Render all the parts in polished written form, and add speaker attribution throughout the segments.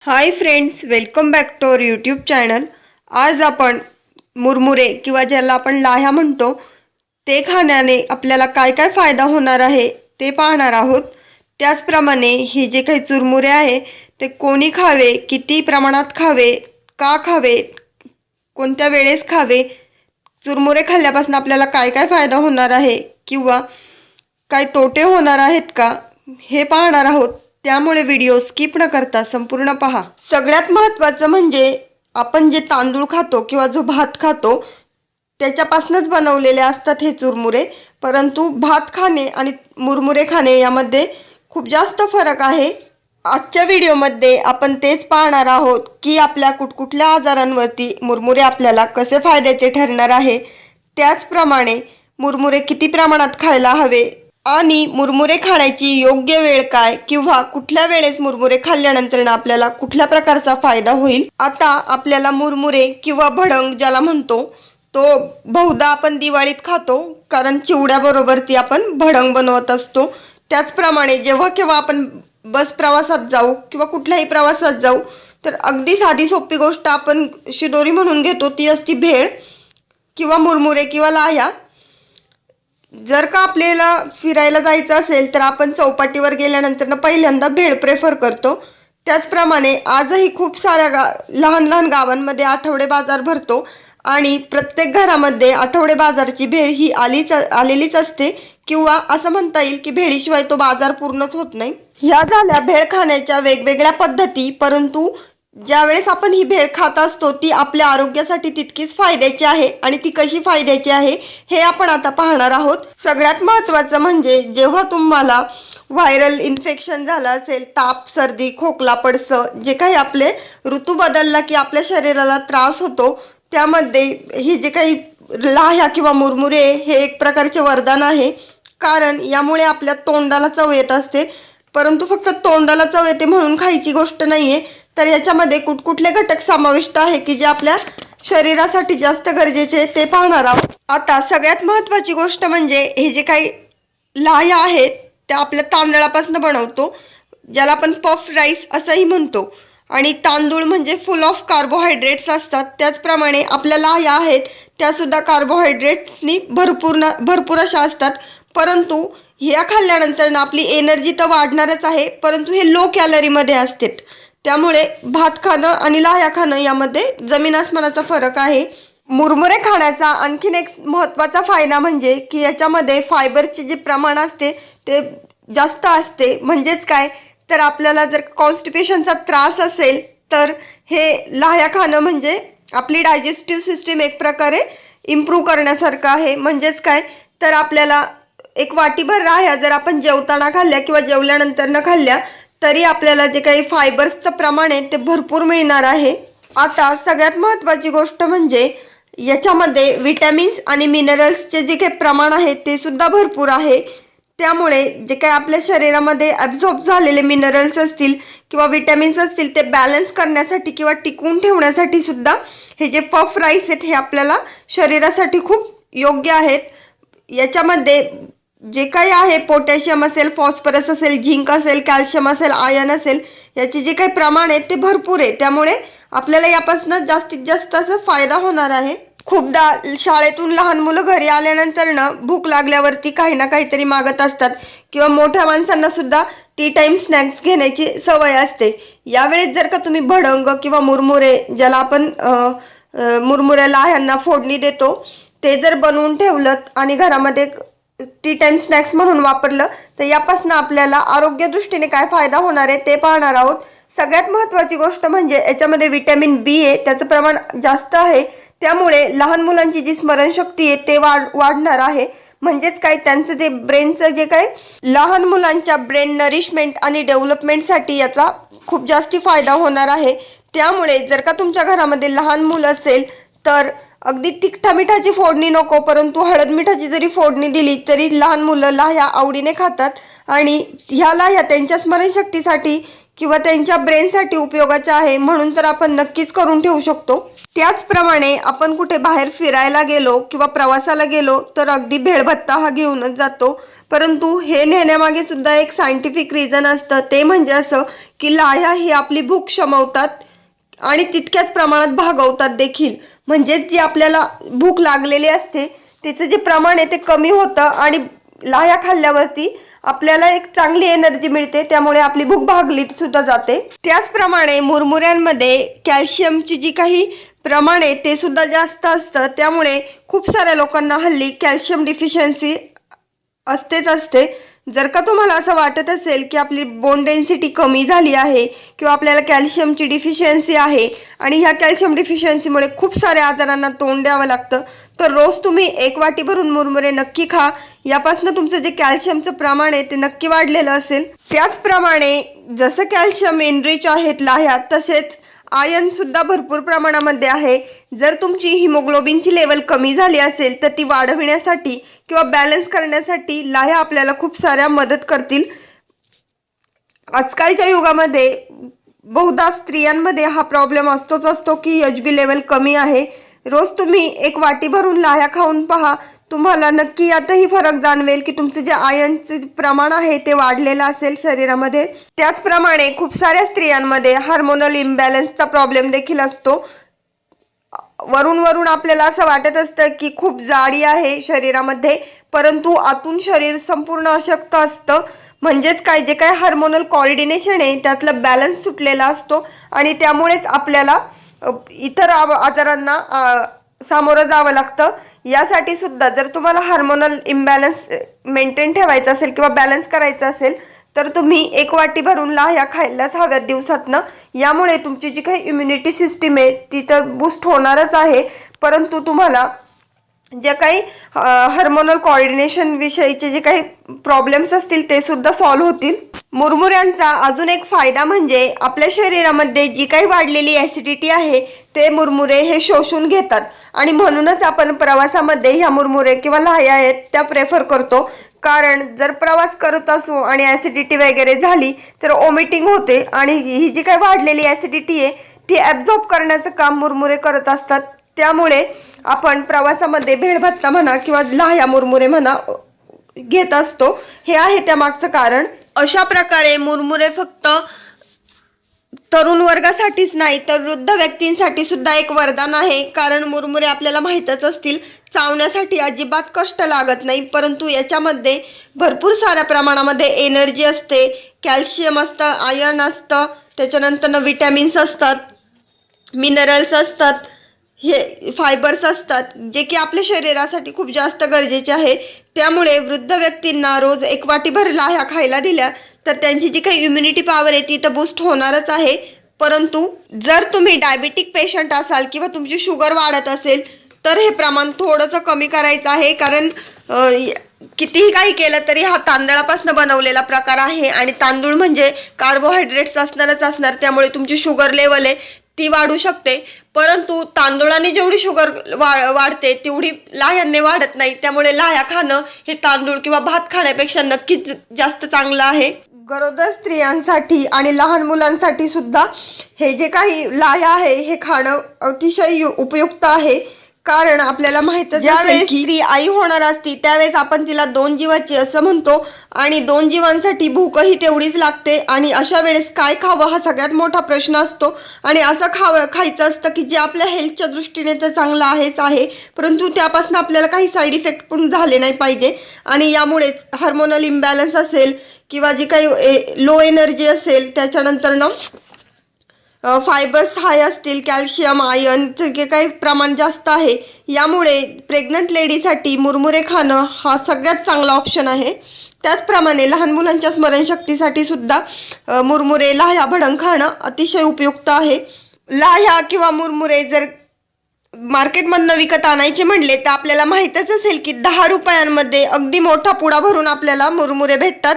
Speaker 1: High friends, welcome back to our YouTube channel. आज आपण मुरमुरे किंवा ज्याला आपण लाह्या म्हणतो ते खाण्याने आपल्याला काय काय फायदा होणार आहे ते पाहणार आहोत। त्याचप्रमाणे हे जे काही चुरमुरे आहे ते कोणी खावे, किती प्रमाणात खावे, का खावे, कोणत्या वेळेस खावे, चुरमुरे खाल्ल्यापासून आपल्याला काय काय फायदा होणार आहे किंवा काय तोटे होणार आहेत का हे पाहणार आहोत। त्यामुळे व्हिडिओ स्किप न करता संपूर्ण पहा। सगळ्यात महत्त्वाचं म्हणजे आपण जे तांदूळ खातो किंवा जो भात खातो त्याच्यापासूनच बनवलेले असतात हे चुरमुरे, परंतु भात खाणे आणि मुरमुरे खाणे यामध्ये खूप जास्त फरक आहे। आजच्या व्हिडिओमध्ये आपण तेच पाहणार आहोत की आपल्या कुठकुठल्या आजारांवरती मुरमुरे आपल्याला कसे फायद्याचे ठरणार आहे, त्याचप्रमाणे मुरमुरे किती प्रमाणात खायला हवे आणि मुरमुरे खाण्याची योग्य वेळ काय किंवा कुठल्या वेळेस मुरमुरे खाल्ल्यानंतर आपल्याला कुठल्या प्रकारचा फायदा होईल। आता आपल्याला मुरमुरे किंवा भडंग ज्याला म्हणतो तो बहुधा आपण दिवाळीत खातो, कारण चिवड्याबरोबर ती आपण भडंग बनवत असतो। त्याचप्रमाणे जेव्हा केव्हा आपण बस प्रवासात जाऊ किंवा कुठल्याही प्रवासात जाऊ तर अगदी साधी सोपी गोष्ट आपण शिदोरी म्हणून घेतो, ती असती भेळ किंवा मुरमुरे किंवा लाह्या। जर का आपल्याला फिरायला जायचं असेल तर आपण चौपाटीवर गेल्यानंतर पहिल्यांदा भेळ प्रेफर करतो। त्याचप्रमाणे आजही खूप साऱ्या लहान लहान गावांमध्ये आठवडे बाजार भरतो आणि प्रत्येक घरामध्ये आठवडे बाजारची भेळ ही आलेलीच असते किंवा असं म्हणता येईल की भेळीशिवाय तो बाजार पूर्णच होत नाही। ह्या झाल्या भेळ खाण्याच्या वेगवेगळ्या पद्धती, परंतु ज्यावेळेस आपण ही भेळ खात असतो ती आपल्या आरोग्यासाठी तितकीच फायद्याची आहे आणि ती कशी फायद्याची आहे हे आपण आता पाहणार आहोत। सगळ्यात महत्त्वाचं म्हणजे जेव्हा तुम्हाला व्हायरल इन्फेक्शन झालं असेल, ताप, सर्दी, खोकला, पडसं, जे काही आपले ऋतू बदलला की आपल्या शरीराला त्रास होतो, त्यामध्ये ही जे काही लाह्या किंवा मुरमुरे हे एक प्रकारचे वरदान आहे। कारण यामुळे आपल्या तोंडाला चव येत असते, परंतु फक्त तोंडाला चव येते म्हणून खायची गोष्ट नाहीये, तर याच्यामध्ये कुठकुठले घटक समाविष्ट आहे की जे आपल्या शरीरासाठी जास्त गरजेचे ते पाहणार आहोत। आता सगळ्यात महत्त्वाची गोष्ट म्हणजे हे जे काही लाह्या आहेत त्या आपल्या तांदळापासून बनवतो, ज्याला आपण पफ राईस असंही म्हणतो, आणि तांदूळ म्हणजे फुल ऑफ कार्बोहायड्रेट्स असतात। त्याचप्रमाणे आपल्या लाह्या आहेत त्या सुद्धा कार्बोहायड्रेट्सनी भरपूर अशा असतात, परंतु ह्या खाल्ल्यानंतर आपली एनर्जी तर वाढणारच आहे, परंतु हे लो कॅलरीमध्ये असतात। त्यामुळे भात खाणं आणि लाह्या खाणं यामध्ये जमीन आसमानाचा फरक आहे। मुरमुरे खाण्याचा आणखीन एक महत्त्वाचा फायदा म्हणजे की याच्यामध्ये फायबरचे जे प्रमाण असते ते जास्त असते। म्हणजेच काय तर आपल्याला जर कॉन्स्टिपेशनचा त्रास असेल तर हे लाह्या खाणं म्हणजे आपली डायजेस्टिव्ह सिस्टीम एक प्रकारे इम्प्रूव्ह करण्यासारखं आहे। म्हणजेच काय तर आपल्याला एक वाटीभर लाह्या जर आपण जेवताना खाल्ल्या किंवा जेवल्यानंतर न खाल्ल्या तरी आपल्याला जे काही फायबर्सचं प्रमाण आहे ते भरपूर मिळणार आहे। आता सगळ्यात महत्त्वाची गोष्ट म्हणजे याच्यामध्ये विटॅमिन्स आणि मिनरल्सचे जे काही प्रमाण आहे ते सुद्धा भरपूर आहे। त्यामुळे जे काही आपल्या शरीरामध्ये ॲब्झॉर्ब झालेले मिनरल्स असतील किंवा विटॅमिन्स असतील ते बॅलन्स करण्यासाठी किंवा टिकवून ठेवण्यासाठी सुद्धा हे जे पफ राईस आहेत हे आपल्याला शरीरासाठी खूप योग्य आहेत। याच्यामध्ये जे काही आहे पोटॅशियम असेल, फॉस्फरस असेल, झिंक असेल, कॅल्शियम असेल, आयर्न असेल, याचे जे काही प्रमाण आहे ते भरपूर आहे। त्यामुळे आपल्याला यापासून जास्तीत जास्त असा फायदा होणार आहे। खूपदा शाळेतून लहान मुलं घरी आल्यानंतर भूक लागल्यावरती काही ना काहीतरी मागत असतात किंवा मोठ्या माणसांना सुद्धा टी टाइम स्नॅक्स घेण्याची सवय असते। यावेळेस जर का तुम्ही भडंग किंवा मुरमुरे, ज्याला आपण मुरमुरे लाह्यांना फोडणी देतो, ते जर बनवून ठेवलं आणि घरामध्ये टी टाइम स्नॅक्स म्हणून वापरलं तर यापासून आपल्याला आरोग्य दृष्टीने काय फायदा होणार आहे ते पाहणार आहोत। सगळ्यात महत्त्वाची गोष्ट म्हणजे याच्यामध्ये विटॅमिन बी आहे, त्याचं प्रमाण जास्त आहे। त्यामुळे लहान मुलांची जी स्मरणशक्ती आहे ते वाढणार आहे। म्हणजेच काय त्यांचं जे ब्रेनचं जे काय लहान मुलांच्या ब्रेन नरिशमेंट आणि डेव्हलपमेंटसाठी याचा खूप जास्ती फायदा होणार आहे। त्यामुळे जर का तुमच्या घरामध्ये लहान मुलं असेल तर अगदी तिखटा मिठाची फोडणी नको, परंतु हळद मिठाची जरी फोडणी दिली तरी लहान मुलं लाह्या आवडीने खातात आणि ह्या लाह्या त्यांच्या स्मरणशक्तीसाठी किंवा त्यांच्या ब्रेनसाठी उपयोगाच्या आहे, म्हणून तर आपण नक्कीच करून ठेवू शकतो। त्याचप्रमाणे आपण कुठे बाहेर फिरायला गेलो किंवा प्रवासाला गेलो तर अगदी भेळभत्ता हा घेऊनच जातो, परंतु हे नेण्यामागे सुद्धा एक सायंटिफिक रिझन असतं, ते म्हणजे असं की लाह्या ही आपली भूक शमवतात आणि तितक्याच प्रमाणात भागवतात देखील. म्हणजेच जी आपल्याला भूक लागलेली असते त्याचं जे प्रमाण आहे ते कमी होतं आणि लाह्या खाल्ल्यावरती आपल्याला एक चांगली एनर्जी मिळते, त्यामुळे आपली भूक भागली सुद्धा जाते. त्याचप्रमाणे मुरमुऱ्यांमध्ये कॅल्शियमची जी काही प्रमाण आहे ते सुद्धा जास्त असतं, त्यामुळे खूप साऱ्या लोकांना हल्ली कॅल्शियम डिफिशियन्सी असतेच असते. जर का तुम्हाला असं वाटत असेल की आपली बोन डेन्सिटी कमी झाली आहे किंवा आपल्याला कॅल्शियमची डिफिशियन्सी आहे आणि ह्या कॅल्शियम डिफिशियन्सीमुळे खूप साऱ्या आजारांना तोंड द्यावं लागतं, तर रोज तुम्ही 1 वाटी भरून मुरमुरे नक्की खा. यापासून तुमचं जे कॅल्शियमचं प्रमाण आहे ते नक्की वाढलेलं असेल. त्याचप्रमाणे जसं कॅल्शियम एनरिच आहेत लाह्या, तसेच आयर्न सुद्धा भरपूर प्रमाणामध्ये आहे. जर तुमची हिमोग्लोबिनची लेवल कमी झाली असेल तर ती वाढविण्यासाठी किंवा बॅलन्स करण्यासाठी लाह्या आपल्याला खूप साऱ्या मदत करतील. आजकालच्या युगामध्ये बहुधा स्त्रियांमध्ये हा प्रॉब्लेम असतो की HB लेवल कमी आहे. रोज तुम्ही 1 वाटी भरून लाह्या खाऊन पहा, तुम्हाला नक्की यातही फरक जाणवेल की तुमचं जे आयर्नचे प्रमाण आहे ते वाढलेलं असेल शरीरामध्ये. त्याचप्रमाणे खूप साऱ्या स्त्रियांमध्ये हार्मोनल इम्बॅलन्सचा प्रॉब्लेम देखील असतो. वरून आपल्याला असं वाटत असतं की खूप जाडी आहे शरीरामध्ये, परंतु आतून शरीर संपूर्ण अशक्त असतं. म्हणजेच काय, जे काय हार्मोनल कोऑर्डिनेशन आहे त्यातला बॅलन्स सुटलेला असतो आणि त्यामुळेच आपल्याला इतर आजारांना सामोरं जावं लागतं. यासाठी सुद्धा जर तुम्हाला हार्मोनल इम्बॅलन्स मेंटेन ठेवायचं असेल किंवा बॅलन्स करायचं असेल तर तुम्ही 1 वाटी भरून लाह्या खायलाच हव्यात दिवसातनं. यामुळे तुमची जी काही इम्युनिटी सिस्टीम आहे ती तर बूस्ट होणारच आहे, परंतु तुम्हाला जे काही हार्मोनल कोऑर्डिनेशन विषयीचे जे काही प्रॉब्लेम्स असतील ते सुद्धा सॉल्व्ह होतील. मुरमुऱ्यांचा अजून एक फायदा म्हणजे आपल्या शरीरामध्ये जी काही वाढलेली ॲसिडिटी आहे ते मुरमुरे हे शोषून घेतात आणि म्हणूनच आपण प्रवासामध्ये ह्या मुरमुरे किंवा लाह्या आहेत त्या प्रेफर करतो. कारण जर प्रवास करत असू आणि ॲसिडिटी वगैरे झाली तर वॉमिटिंग होते आणि ही जी काही वाढलेली ॲसिडिटी आहे ती ॲब्झॉर्ब करण्याचं काम मुरमुरे करत असतात. त्यामुळे आपण प्रवासामध्ये भेळभत्ता म्हणा किंवा लाह्या मुरमुरे म्हणा घेत असतो. हे आहे त्या मागचं कारण. अशा प्रकारे मुरमुरे फक्त तरुण वर्गासाठीच नाही तर वृद्ध व्यक्तींसाठी सुद्धा एक वरदान आहे. कारण मुरमुरे आपल्याला माहीतच असतील, चावण्यासाठी अजिबात कष्ट लागत नाही, परंतु याच्यामध्ये भरपूर साऱ्या प्रमाणामध्ये एनर्जी असते, कॅल्शियम असतं, आयर्न असतं, त्याच्यानंतर विटॅमिन्स असतात, मिनरल्स असतात, हे फायबर्स असतात, जे की आपल्या शरीरासाठी खूप जास्त गरजेचे आहे. त्यामुळे वृद्ध व्यक्तींना रोज 1 वाटी भर लाह्या खायला दिल्या तर त्यांची जी काही इम्युनिटी पॉवर आहे ती तर बूस्ट होणारच आहे. परंतु जर तुम्ही डायबिटिक पेशंट असाल किंवा तुमची शुगर वाढत असेल तर हे प्रमाण थोडंसं कमी करायचं आहे. कारण कितीही काही केलं तरी हा तांदळापासून बनवलेला प्रकार आहे आणि तांदूळ म्हणजे कार्बोहायड्रेट्स असणारच असणार, त्यामुळे तुमची शुगर लेवल आहे ती वाढू शकते. परंतु तांदूळाने जेवढी शुगर वाढते तेवढी लाह्यांनी वाढत नाही. त्यामुळे लाह्या खाणं हे तांदूळ किंवा भात खाण्यापेक्षा नक्कीच जास्त चांगलं आहे. गरोदर स्त्रियांसाठी आणि लहान मुलांसाठी सुद्धा हे जे काही लाह्या आहे हे खाणं अतिशय उपयुक्त आहे. कारण आपल्याला माहितच ज्यावेळेस स्त्री आई होणार असती त्यावेळेस आपण तिला 2 जीवाची असं म्हणतो आणि 2 जीवांसाठी भूकही तेवढीच लागते. आणि अशा वेळेस काय खावं हा सगळ्यात मोठा प्रश्न असतो. आणि असं खायचं असतं की जे आपल्या हेल्थच्या दृष्टीने तर चांगलं आहेच आहे, परंतु त्यापासून आपल्याला काही साईड इफेक्ट पण झाले नाही पाहिजे. आणि यामुळेच हार्मोनल इम्बॅलन्स असेल किंवा जी काही लो एनर्जी असेल, त्याच्यानंतर फायबर्स हाय असतील, कॅल्शियम आयर्नचं जे काही प्रमाण जास्त आहे, यामुळे प्रेग्नंट लेडीसाठी मुरमुरे खाणं हा सगळ्यात चांगला ऑप्शन आहे. त्याचप्रमाणे लहान मुलांच्या स्मरणशक्तीसाठी सुद्धा मुरमुरे लाह्या भडंग खाणं अतिशय उपयुक्त आहे. लाह्या किंवा मुरमुरे जर मार्केटमधनं विकत आणायचे म्हणले तर आपल्याला माहीतच असेल की 10 रुपयांमध्ये अगदी मोठा पुडा भरून आपल्याला मुरमुरे भेटतात.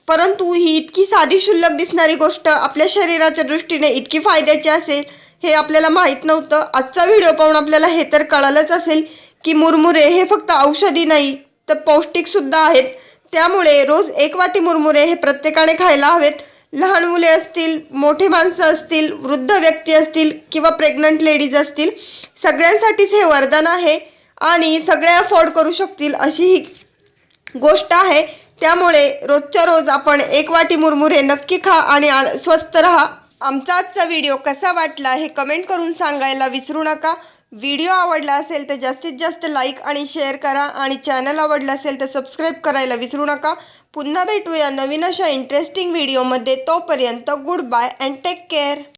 Speaker 1: परंतु ही इतकी साधी शुल्लक दिसणारी गोष्ट आपल्या शरीराच्या दृष्टीने इतकी फायद्याची असेल हे आपल्याला माहीत नव्हतं. आजचा व्हिडिओ पाहून आपल्याला हे तर कळालंच असेल की मुरमुरे हे फक्त औषधी नाही तर पौष्टिक सुद्धा आहेत. त्यामुळे रोज 1 वाटी मुरमुरे हे प्रत्येकाने खायला हवेत. लहान मुले असतील, मोठे माणसं असतील, वृद्ध व्यक्ती असतील किंवा प्रेग्नंट लेडीज असतील, सगळ्यांसाठीच हे वरदान आहे आणि सगळे अफोर्ड करू शकतील अशी ही गोष्ट आहे. त्यामुळे रोजच्या रोज आपण एक वाटी मुरमुरे नक्की खा आणि स्वस्थ राहा। आमचा आजचा व्हिडिओ कसा वाटला हे कमेंट करून सांगायला विसरू नका। व्हिडिओ आवडला असेल तर जास्तीत जास्त लाईक आणि शेअर करा आणि चॅनल आवडला असेल तर सबस्क्राईब करायला विसरू नका। पुन्हा भेटूया नवीन अशा इंटरेस्टिंग व्हिडिओमध्ये। तोपर्यंत good bye and take care.